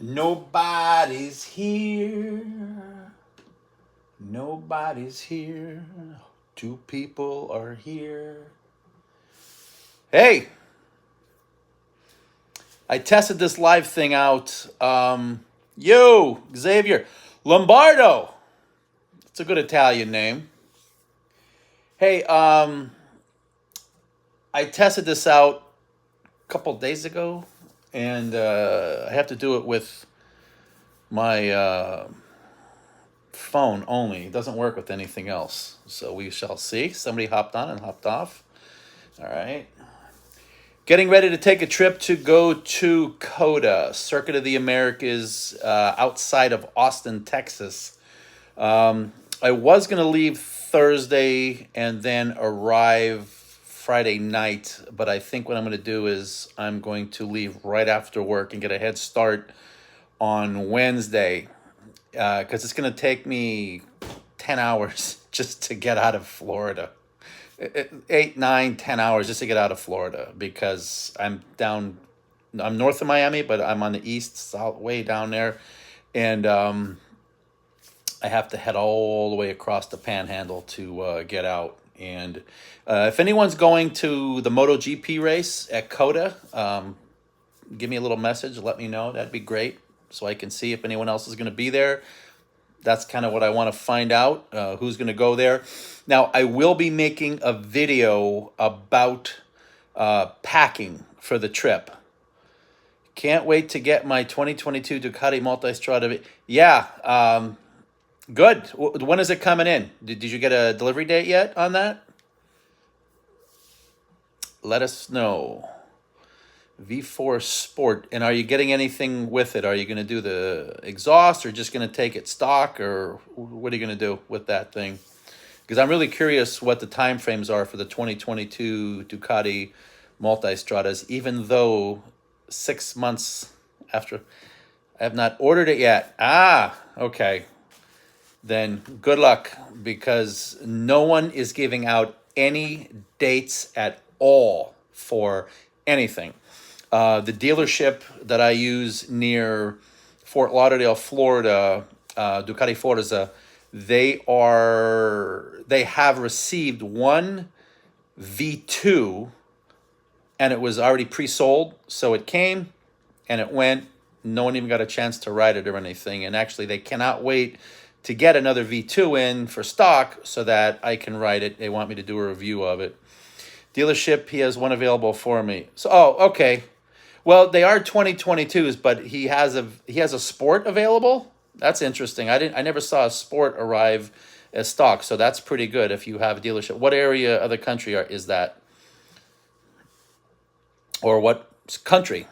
Nobody's here. Nobody's here. Two people are here. Hey, I tested this live thing out. Yo, Xavier. Lombardo. It's a good Italian name. Hey, I tested this out a couple days ago, and I have to do it with my phone only. It doesn't work with anything else. So we shall see. Somebody hopped on and hopped off. All right. Getting ready to take a trip to go to COTA, Circuit of the Americas, outside of Austin, Texas. I was going to leave Thursday and then arrive Friday night, but I think what I'm going to do is I'm going to leave right after work and get a head start on Wednesday, because it's going to take me 10 hours just to get out of Florida. 8, 9, 10 hours just to get out of Florida, because I'm north of Miami, but I'm on the east, south, way down there. And I have to head all the way across the panhandle to get out. And if anyone's going to the MotoGP race at COTA, give me a little message, let me know. That'd be great, so I can see if anyone else is going to be there. That's kind of what I want to find out, who's going to go there. Now, I will be making a video about packing for the trip. Can't wait to get my 2022 Ducati Multistrada. Yeah, good. When is it coming in? Did you get a delivery date yet on that? Let us know. V4 Sport. And are you getting anything with it? Are you going to do the exhaust, or just going to take it stock, or what are you going to do with that thing? Because I'm really curious what the time frames are for the 2022 Ducati Multistradas, even though 6 months after, I have not ordered it yet. Okay. Then good luck, because no one is giving out any dates at all for anything. The dealership that I use near Fort Lauderdale, Florida, Ducati Forza, they have received one V2, and it was already pre-sold. So it came and it went. No one even got a chance to ride it or anything. And actually, they cannot wait to get another V2 in for stock so that I can ride it. They want me to do a review of it. Dealership, he has one available for me. So, okay. Well, they are 2022s, but he has a sport available. That's interesting. I never saw a sport arrive as stock, so that's pretty good if you have a dealership. What area of the country is that? Or what country?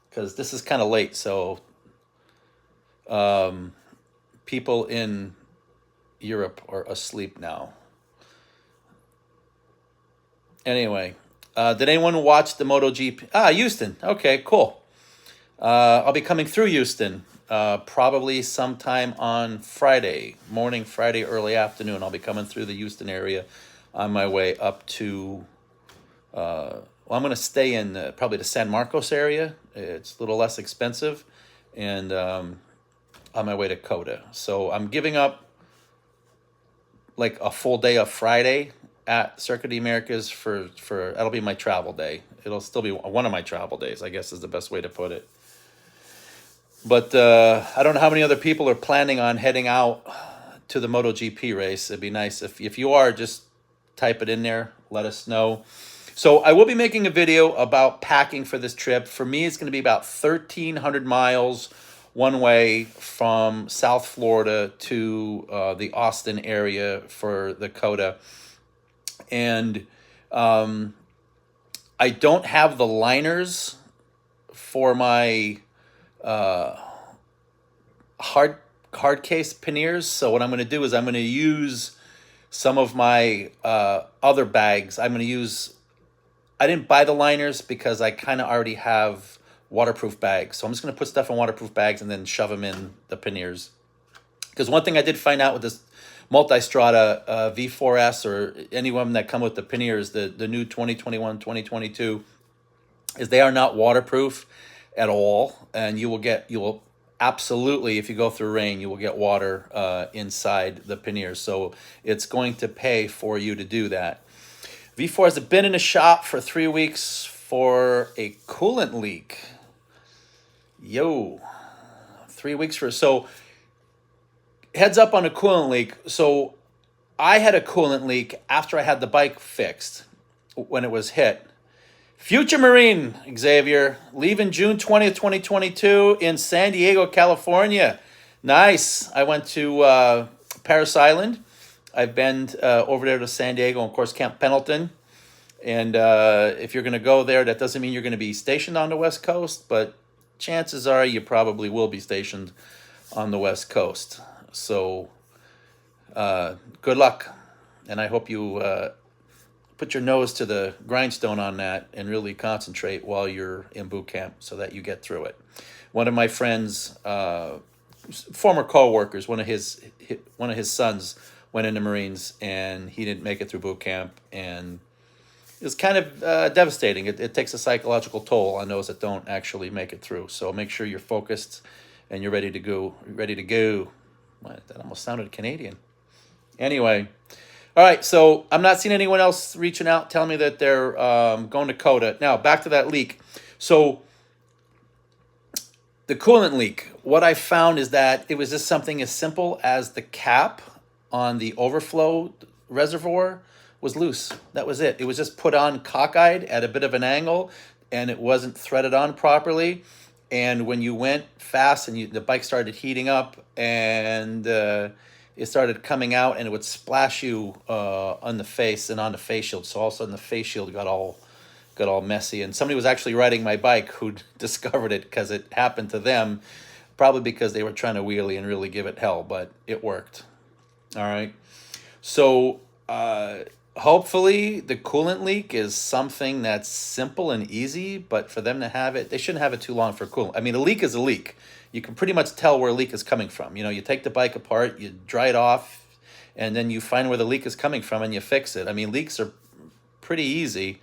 Because this is kind of late, so people in Europe are asleep now. Anyway, did anyone watch the MotoGP? Houston. Okay, cool. I'll be coming through Houston probably sometime on Friday morning, Friday early afternoon. I'll be coming through the Houston area on my way up to. I'm going to stay in probably the San Marcos area. It's a little less expensive, and on my way to COTA. So I'm giving up like a full day of Friday at Circuit of the Americas for that'll be my travel day. It'll still be one of my travel days, I guess is the best way to put it. But I don't know how many other people are planning on heading out to the MotoGP race. It'd be nice if you are, just type it in there. Let us know. So I will be making a video about packing for this trip. For me, it's going to be about 1,300 miles one way from South Florida to the Austin area for the COTA. And I don't have the liners for my hard case panniers. So what I'm going to do is I'm going to use some of my other bags. I didn't buy the liners because I kind of already have waterproof bags. So I'm just going to put stuff in waterproof bags and then shove them in the panniers. Because one thing I did find out with this Multistrada V4S, or any of them that come with the panniers, the new 2021, 2022, is they are not waterproof. at all, and you will absolutely, if you go through rain, you will get water inside the panniers. So it's going to pay for you to do that. V4 has been in the shop for 3 weeks for a coolant leak. Yo, 3 weeks for, so heads up on a coolant leak. So I had a coolant leak after I had the bike fixed when it was hit. Future Marine, Xavier, leaving June 20th, 2022 in San Diego, California. Nice. I went to Paris Island. I've been over there to San Diego, and of course, Camp Pendleton. And if you're going to go there, that doesn't mean you're going to be stationed on the West Coast, but chances are you probably will be stationed on the West Coast. So good luck. And I hope you put your nose to the grindstone on that and really concentrate while you're in boot camp so that you get through it. One of my friends, former co-workers, one of his sons went into Marines, and he didn't make it through boot camp, and it's kind of devastating. It takes a psychological toll on those that don't actually make it through. So make sure you're focused and you're ready to go. What? That almost sounded Canadian. Anyway, all right. So I'm not seeing anyone else reaching out telling me that they're going to COTA. Now back to that leak. So the coolant leak. What I found is that it was just something as simple as the cap on the overflow reservoir was loose. That was it. It was just put on cockeyed at a bit of an angle, and it wasn't threaded on properly. And when you went fast and the bike started heating up, and it started coming out, and it would splash you on the face and on the face shield. So all of a sudden the face shield got all messy. And somebody was actually riding my bike who discovered it because it happened to them, probably because they were trying to wheelie and really give it hell, but it worked. All right. So hopefully the coolant leak is something that's simple and easy, but for them to have it, they shouldn't have it too long for coolant. I mean, a leak is a leak. You can pretty much tell where a leak is coming from. You know, you take the bike apart, you dry it off, and then you find where the leak is coming from and you fix it. I mean, leaks are pretty easy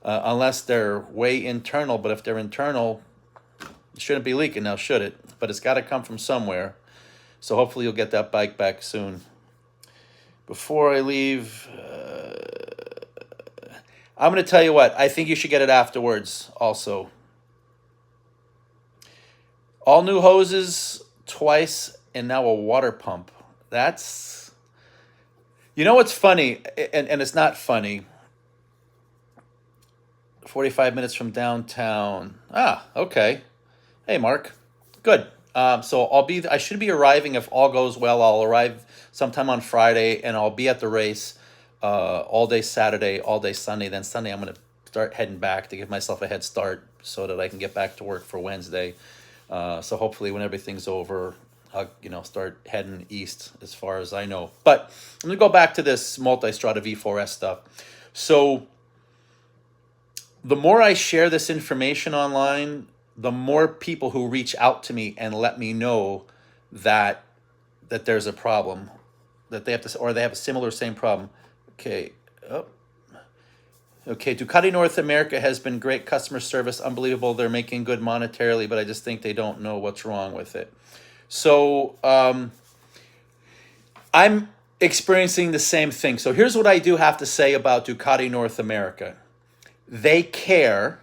unless they're way internal, but if they're internal, it shouldn't be leaking now, should it? But it's got to come from somewhere. So hopefully you'll get that bike back soon. Before I leave, I'm going to tell you what, I think you should get it afterwards also. All new hoses twice, and now a water pump. That's, you know what's funny, and it's not funny. 45 minutes from downtown. Ah, okay. Hey, Mark. Good. So I should be arriving, if all goes well, I'll arrive sometime on Friday, and I'll be at the race all day Saturday, all day Sunday. Then Sunday I'm going to start heading back to give myself a head start so that I can get back to work for Wednesday. So hopefully when everything's over, I'll start heading east as far as I know. But I'm going to go back to this Multistrada V4S stuff. So the more I share this information online, the more people who reach out to me and let me know that there's a problem, that they have to, or they have a similar same problem. Okay. Oh. Okay. Ducati North America has been great customer service, unbelievable. They're making good monetarily, but I just think they don't know what's wrong with it. So I'm experiencing the same thing. So here's what I do have to say about Ducati North America. They care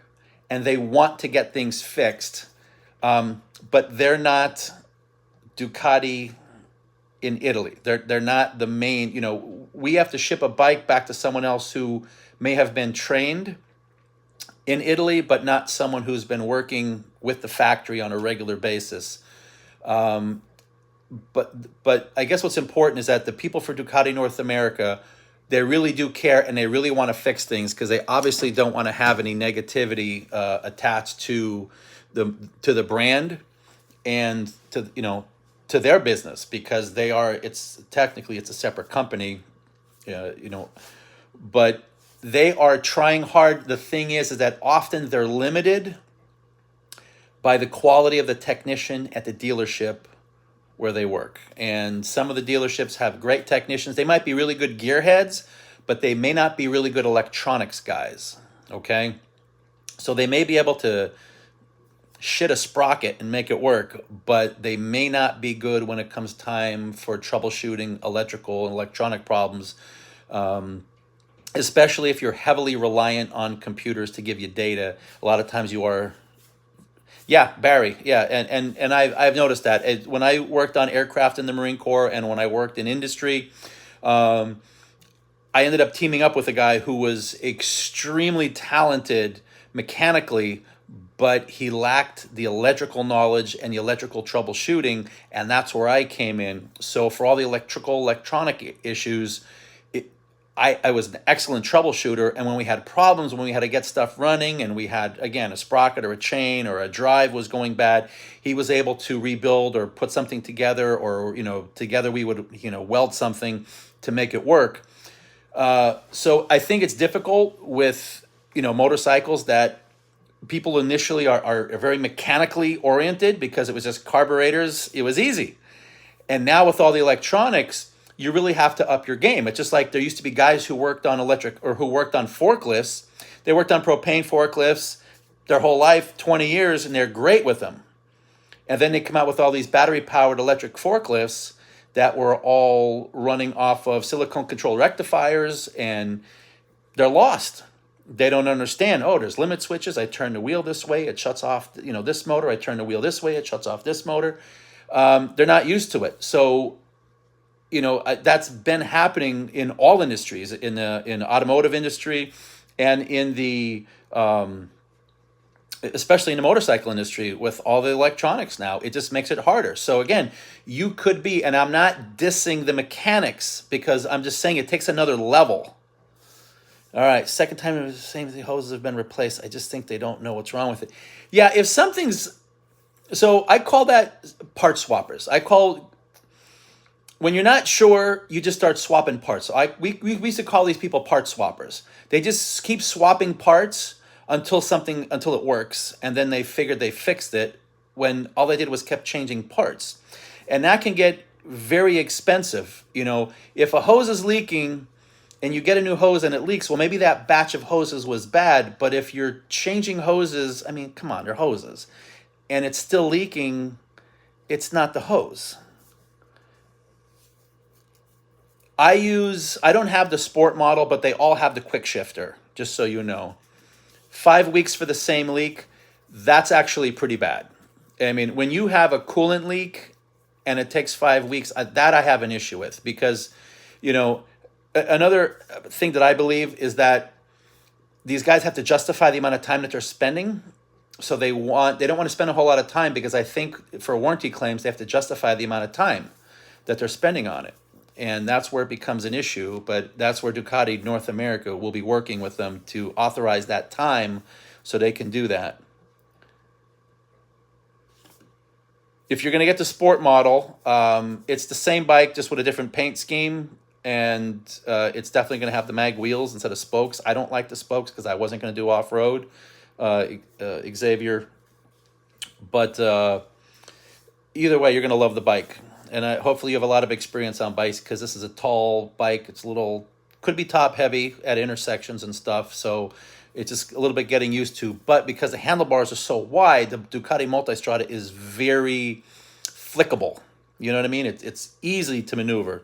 and they want to get things fixed, but they're not Ducati in Italy. They're not the main, we have to ship a bike back to someone else who may have been trained in Italy, but not someone who's been working with the factory on a regular basis. But I guess what's important is that the people for Ducati North America, they really do care and they really want to fix things because they obviously don't want to have any negativity attached to the brand and to their business, because it's a separate company, but they are trying hard. The thing is that often they're limited by the quality of the technician at the dealership where they work. And some of the dealerships have great technicians. They might be really good gearheads, but they may not be really good electronics guys, okay? So they may be able to shit a sprocket and make it work, but they may not be good when it comes time for troubleshooting electrical and electronic problems, especially if you're heavily reliant on computers to give you data. A lot of times you are. Yeah, Barry. Yeah, and I've noticed that when I worked on aircraft in the Marine Corps and when I worked in industry, um, I ended up teaming up with a guy who was extremely talented mechanically, but he lacked the electrical knowledge and the electrical troubleshooting, and that's where I came in. So for all the electronic issues, I was an excellent troubleshooter, and when we had problems, when we had to get stuff running, and we had, again, a sprocket or a chain or a drive was going bad, he was able to rebuild or put something together, or together we would weld something to make it work. So I think it's difficult with motorcycles that people initially are very mechanically oriented because it was just carburetors. It was easy. And now with all the electronics, you really have to up your game. It's just like there used to be guys who worked on electric or who worked on forklifts. They worked on propane forklifts their whole life, 20 years, and they're great with them. And then they come out with all these battery-powered electric forklifts that were all running off of silicone control rectifiers, and they're lost. They don't understand, oh, there's limit switches. I turn the wheel this way, it shuts off this motor. I turn the wheel this way, it shuts off this motor. They're not used to it. So that's been happening in all industries, in the automotive industry, and in the especially in the motorcycle industry with all the electronics now. It just makes it harder. So again, you could be, and I'm not dissing the mechanics because I'm just saying it takes another level. All right, second time it was the same. The hoses have been replaced. I just think they don't know what's wrong with it. Yeah, if something's, so I call that part swappers. When you're not sure, you just start swapping parts. So we used to call these people part swappers. They just keep swapping parts until it works, and then they figured they fixed it when all they did was kept changing parts. And that can get very expensive. If a hose is leaking and you get a new hose and it leaks, well, maybe that batch of hoses was bad, but if you're changing hoses, I mean, come on, they're hoses, and it's still leaking, it's not the hose. I don't have the sport model, but they all have the quick shifter, just so you know. 5 weeks for the same leak, that's actually pretty bad. I mean, when you have a coolant leak and it takes 5 weeks, that I have an issue with, because, another thing that I believe is that these guys have to justify the amount of time that they're spending. So they don't want to spend a whole lot of time, because I think for warranty claims, they have to justify the amount of time that they're spending on it. And that's where it becomes an issue, but that's where Ducati North America will be working with them to authorize that time so they can do that. If you're going to get the sport model, it's the same bike, just with a different paint scheme, and it's definitely going to have the mag wheels instead of spokes. I don't like the spokes because I wasn't going to do off-road, Xavier. But either way, you're going to love the bike. And hopefully you have a lot of experience on bikes, because this is a tall bike. It's could be top heavy at intersections and stuff. So it's just a little bit getting used to. But because the handlebars are so wide, the Ducati Multistrada is very flickable. You know what I mean? It's easy to maneuver.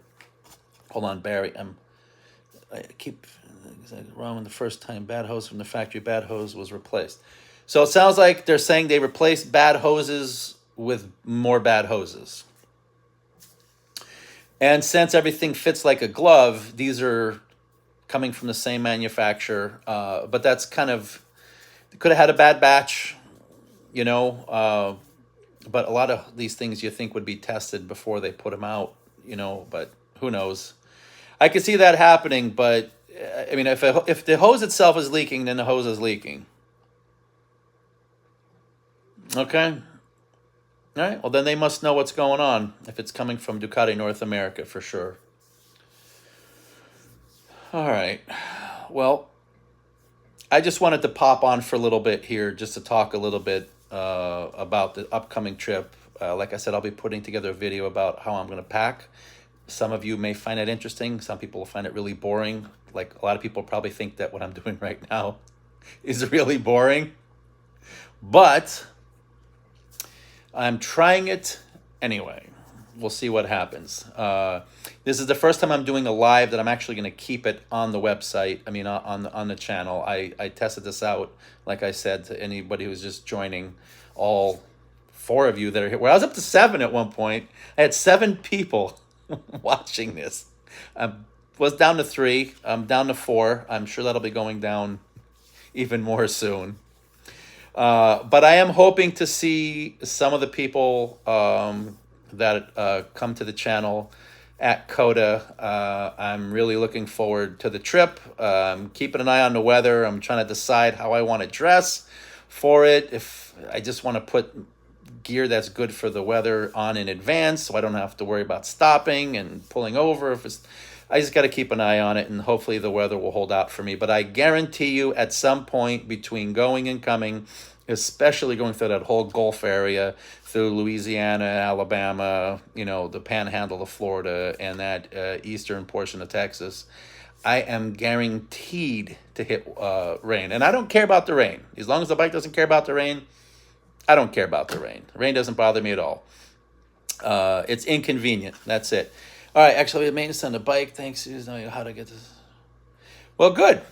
Hold on, Barry. I keep wrong the first time. Bad hose from the factory. Bad hose was replaced. So it sounds like they're saying they replaced bad hoses with more bad hoses. And since everything fits like a glove, these are coming from the same manufacturer. But that's they could have had a bad batch, but a lot of these things you think would be tested before they put them out, but who knows? I can see that happening, but I mean, if the hose itself is leaking, then the hose is leaking. Okay. All right, well, then they must know what's going on if it's coming from Ducati North America, for sure. All right. Well, I just wanted to pop on for a little bit here just to talk a little bit about the upcoming trip. Like I said, I'll be putting together a video about how I'm going to pack. Some of you may find it interesting. Some people will find it really boring. Like, a lot of people probably think that what I'm doing right now is really boring. But I'm trying it anyway. We'll see what happens. This is the first time I'm doing a live that I'm actually going to keep it on the website. I mean, on the channel. I tested this out, like I said, to anybody who's just joining, all 4 of you that are here. Well, I was up to 7 at one point. I had 7 people watching this. I was down to 3. I'm down to 4. I'm sure that'll be going down even more soon. But I am hoping to see some of the people that come to the channel at COTA. I'm really looking forward to the trip. Keeping an eye on the weather. I'm trying to decide how I want to dress for it. If I just want to put gear that's good for the weather on in advance, so I don't have to worry about stopping and pulling over. I just got to keep an eye on it, and hopefully the weather will hold out for me. But I guarantee you, at some point between going and coming, especially going through that whole Gulf area, through Louisiana, Alabama, the panhandle of Florida, and that eastern portion of Texas, I am guaranteed to hit rain. And I don't care about the rain. As long as the bike doesn't care about the rain, I don't care about the rain. The rain doesn't bother me at all. It's inconvenient. That's it. All right, actually, the maintenance on the bike. Thanks. How to get this. Well, good.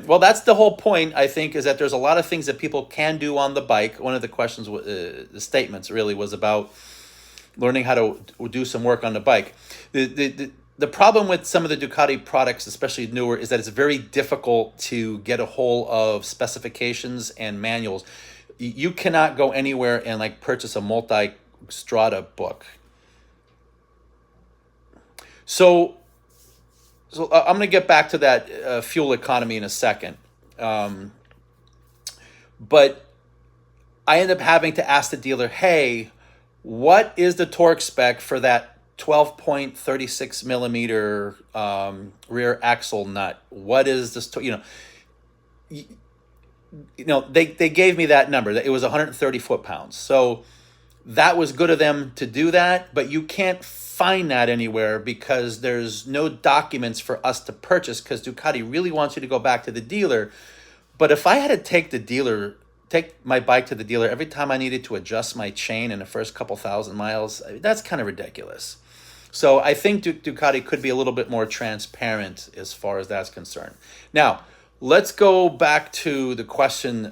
Well, that's the whole point, I think, is that there's a lot of things that people can do on the bike. One of the questions, the statements really was about learning how to do some work on the bike. The problem with some of the Ducati products, especially newer, is that it's very difficult to get a hold of specifications and manuals. You cannot go anywhere and purchase a multi-strata book. So I'm going to get back to that fuel economy in a second. But I end up having to ask the dealer, hey, what is the torque spec for that 12.36 millimeter rear axle nut? What is this? They gave me that number. It was 130 foot-pounds. So that was good of them to do that, but you can't find that anywhere because there's no documents for us to purchase, because Ducati really wants you to go back to the dealer. But if I had to take my bike to the dealer every time I needed to adjust my chain in the first couple thousand miles, that's kind of ridiculous. So I think Ducati could be a little bit more transparent as far as that's concerned. Now, let's go back to the question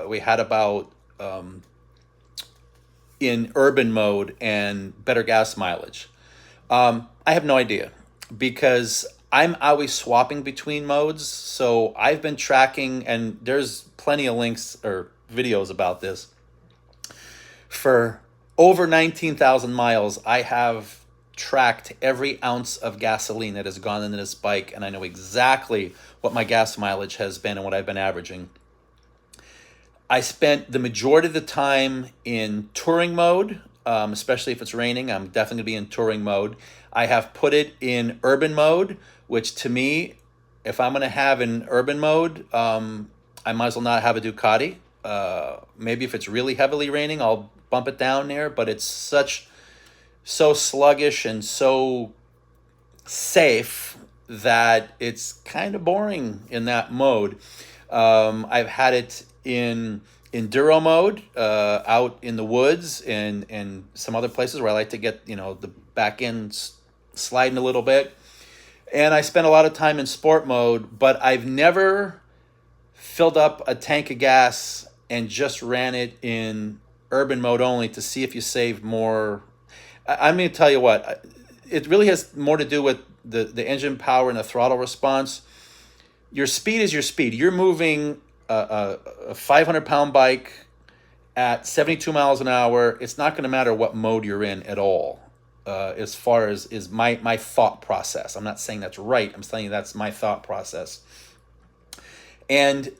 we had about in urban mode and better gas mileage. I have no idea, because I'm always swapping between modes. So I've been tracking, and there's plenty of links or videos about this. For over 19,000 miles, I have tracked every ounce of gasoline that has gone into this bike, and I know exactly what my gas mileage has been and what I've been averaging. I spent the majority of the time in touring mode, especially if it's raining. I'm definitely going to be in touring mode. I have put it in urban mode, which to me, if I'm going to have an urban mode, I might as well not have a Ducati. Maybe if it's really heavily raining, I'll bump it down there, but it's so sluggish and so safe that it's kind of boring in that mode. I've had it in enduro mode, out in the woods and some other places where I like to get, the back end sliding a little bit. And I spent a lot of time in sport mode, but I've never filled up a tank of gas and just ran it in urban mode only to see if you save more. I'm going to tell you what, it really has more to do with the engine power and the throttle response. Your speed is your speed. You're moving a 500-pound bike at 72 miles an hour. It's not going to matter what mode you're in at all, as far as is my thought process. I'm not saying that's right. I'm telling you that's my thought process. And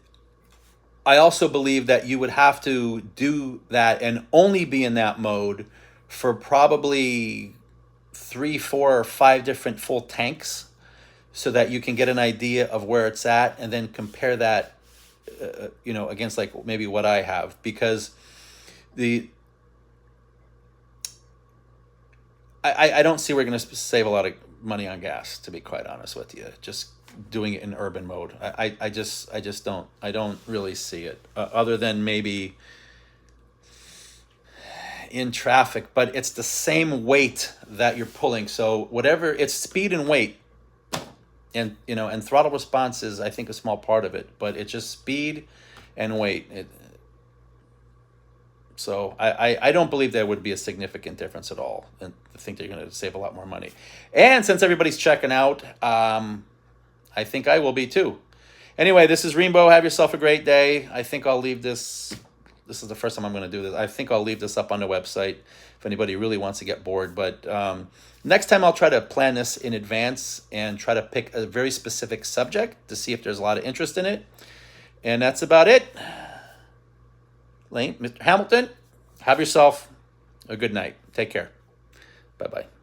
I also believe that you would have to do that and only be in that mode for probably 3, 4, or 5 different full tanks, so that you can get an idea of where it's at, and then compare that, against maybe what I have, because I don't see we're going to save a lot of money on gas, to be quite honest with you, just doing it in urban mode. I just don't really see it, other than maybe in traffic, but it's the same weight that you're pulling. So whatever, it's speed and weight. And, you know, and throttle response is, I think, a small part of it, but it's just speed and weight. So I don't believe there would be a significant difference at all. And I think they're going to save a lot more money. And since everybody's checking out, I think I will be too. Anyway, this is Rembo. Have yourself a great day. I think I'll leave this. This is the first time I'm going to do this. I think I'll leave this up on the website if anybody really wants to get bored. But next time I'll try to plan this in advance and try to pick a very specific subject to see if there's a lot of interest in it. And that's about it. Lane, Mr. Hamilton, have yourself a good night. Take care. Bye-bye.